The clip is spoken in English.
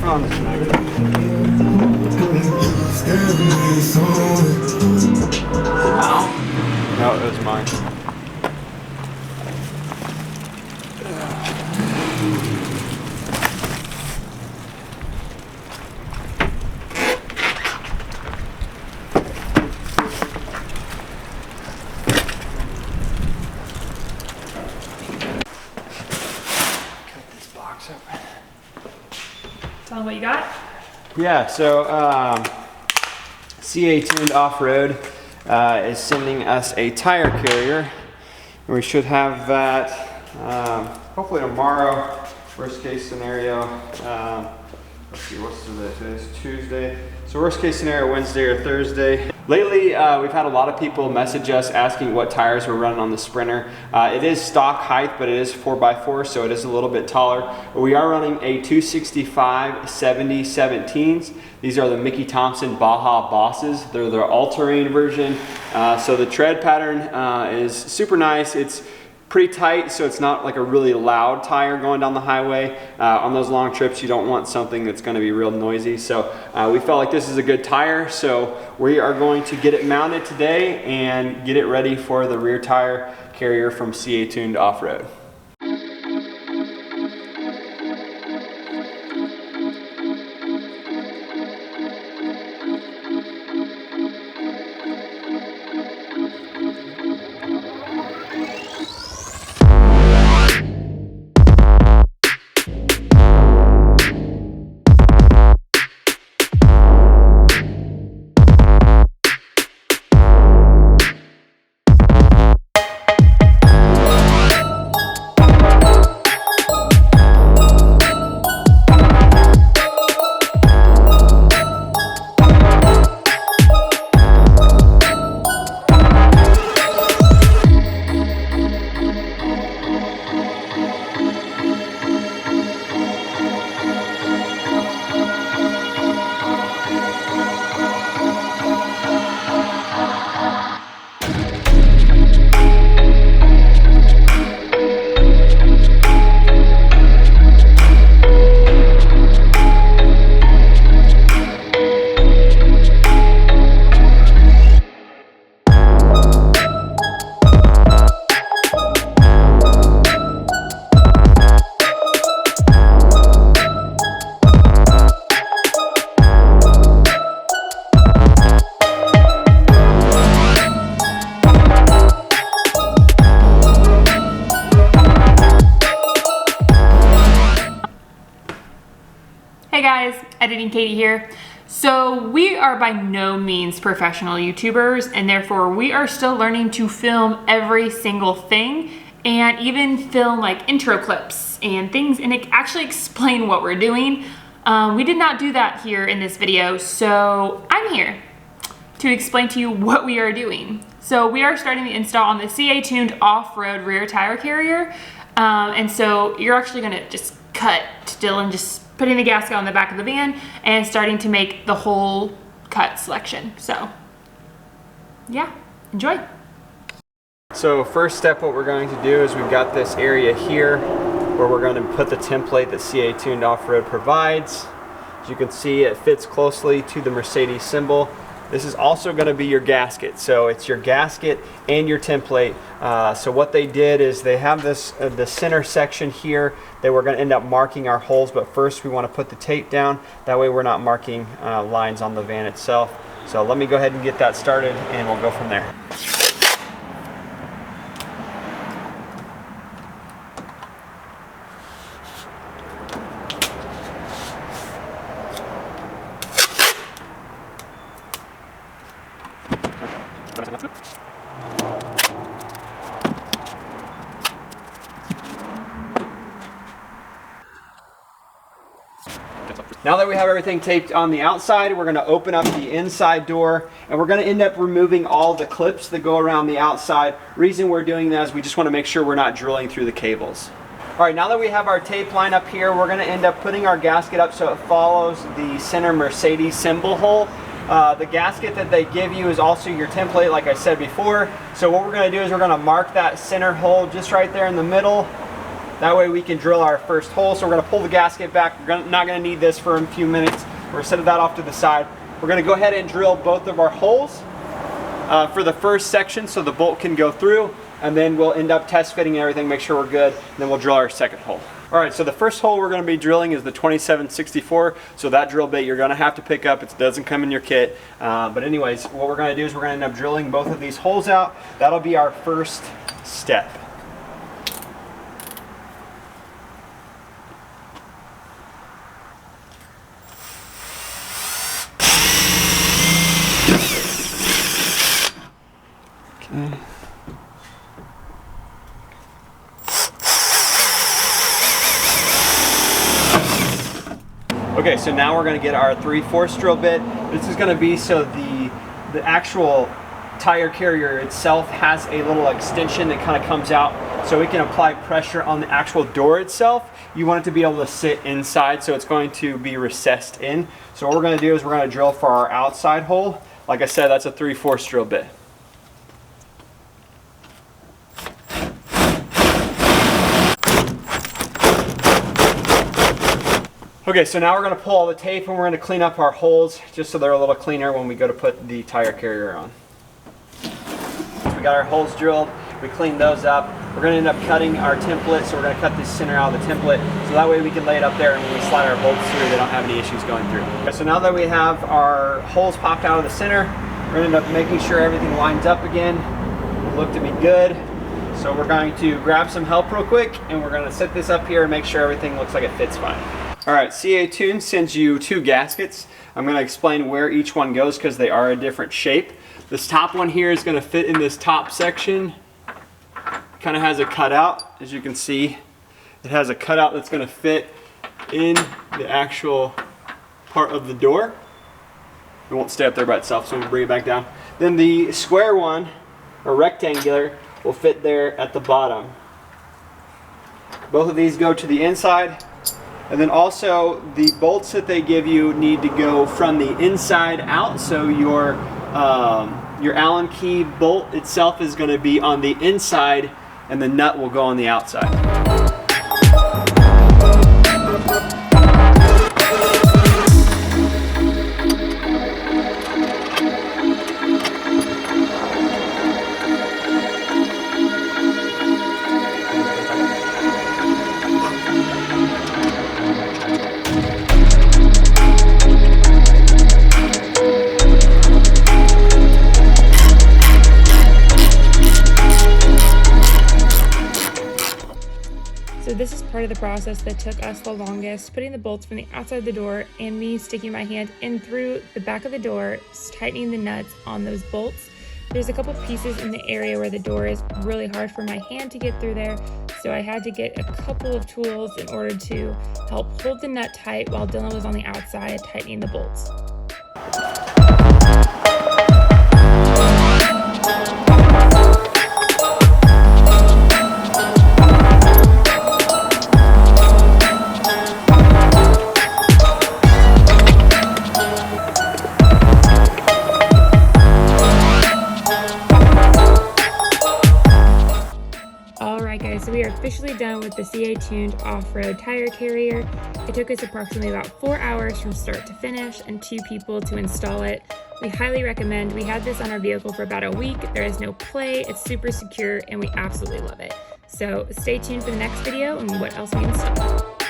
on this magnet. No, it was mine. Tell them what you got. Yeah, so CA Tuned Off-Road is sending us a tire carrier. We should have that hopefully tomorrow. Worst case scenario, let's see, what's today? Today's Tuesday. So worst case scenario, Wednesday or Thursday. Lately, we've had a lot of people message us asking what tires we're running on the Sprinter. It is stock height, but it is 4x4, so it is a little bit taller. We are running a 265 70 17s. These are the Mickey Thompson Baja Bosses. They're their all-terrain version. So the tread pattern is super nice. It's pretty tight, so it's not like a really loud tire going down the highway. On those long trips, you don't want something that's going to be real noisy. So we felt like this is a good tire, so we are going to get it mounted today and get it ready for the rear tire carrier from CA Tuned Off-Road. Hey guys, Dillon Katie here. So we are by no means professional YouTubers, and therefore we are still learning to film every single thing and even film like intro clips and things and actually explain what we're doing. We did not do that here in this video, so I'm here to explain to you what we are doing. So we are starting the install on the CA Tuned Off-Road rear tire carrier. And so you're actually gonna just cut Dillon just putting the gasket on the back of the van and starting to make the whole cut selection. So yeah, enjoy. So first step, what we're going to do is we've got this area here where we're going to put the template that CA Tuned Off-Road provides. As you can see, it fits closely to the Mercedes symbol. This is also going to be your gasket, so it's your gasket and your template. So what they did is they have this the center section here that we're going to end up marking our holes, but first we want to put the tape down. That way we're not marking lines on the van itself. So let me go ahead and get that started and we'll go from there. Now that we have everything taped on the outside, we're going to open up the inside door and we're going to end up removing all the clips that go around the outside. Reason we're doing that is we just want to make sure we're not drilling through the cables. Alright, now that we have our tape line up here, we're going to end up putting our gasket up so it follows the center Mercedes symbol hole. The gasket that they give you is also your template, like I said before. So what we're going to do is we're going to mark that center hole just right there in the middle. That way we can drill our first hole. So we're gonna pull the gasket back. We're not gonna need this for a few minutes. We're gonna set that off to the side. We're gonna go ahead and drill both of our holes for the first section so the bolt can go through, and then we'll end up test fitting everything, make sure we're good, and then we'll drill our second hole. All right, so the first hole we're gonna be drilling is the 2764. So that drill bit you're gonna have to pick up. It doesn't come in your kit. But anyways, what we're gonna do is we're gonna end up drilling both of these holes out. That'll be our first step. Okay. Okay, so now we're going to get our 3/4 drill bit. This is going to be so the actual tire carrier itself has a little extension that kind of comes out so we can apply pressure on the actual door itself. You want it to be able to sit inside, so it's going to be recessed in. So what we're going to do is we're going to drill for our outside hole. Like I said, that's a 3/4 drill bit. Okay, so now we're going to pull all the tape and we're going to clean up our holes just so they're a little cleaner when we go to put the tire carrier on. So we got our holes drilled, we cleaned those up. We're going to end up cutting our template, so we're going to cut this center out of the template so that way we can lay it up there and when we slide our bolts through they don't have any issues going through. Okay, so now that we have our holes popped out of the center, we're going to end up making sure everything lines up again. They look to be good. So we're going to grab some help real quick and we're going to set this up here and make sure everything looks like it fits fine. Alright, CA Tune sends you 2 gaskets. I'm going to explain where each one goes because they are a different shape. This top one here is going to fit in this top section. Kind of has a cutout, as you can see. It has a cutout that's going to fit in the actual part of the door. It won't stay up there by itself, so we'll bring it back down. Then the square one, or rectangular, will fit there at the bottom. Both of these go to the inside. And then also the bolts that they give you need to go from the inside out, so your Allen key bolt itself is going to be on the inside and the nut will go on the outside. So this is part of the process that took us the longest, putting the bolts from the outside of the door and me sticking my hand in through the back of the door, tightening the nuts on those bolts. There's a couple pieces in the area where the door is really hard for my hand to get through there, so I had to get a couple of tools in order to help hold the nut tight while Dillon was on the outside tightening the bolts. So we are officially done with the CA tuned off-road tire carrier. It took us approximately about 4 hours from start to finish and 2 people to install it. We highly recommend. We had this on our vehicle for about a week. There is no play, it's super secure, and we absolutely love it. So stay tuned for the next video and what else we install.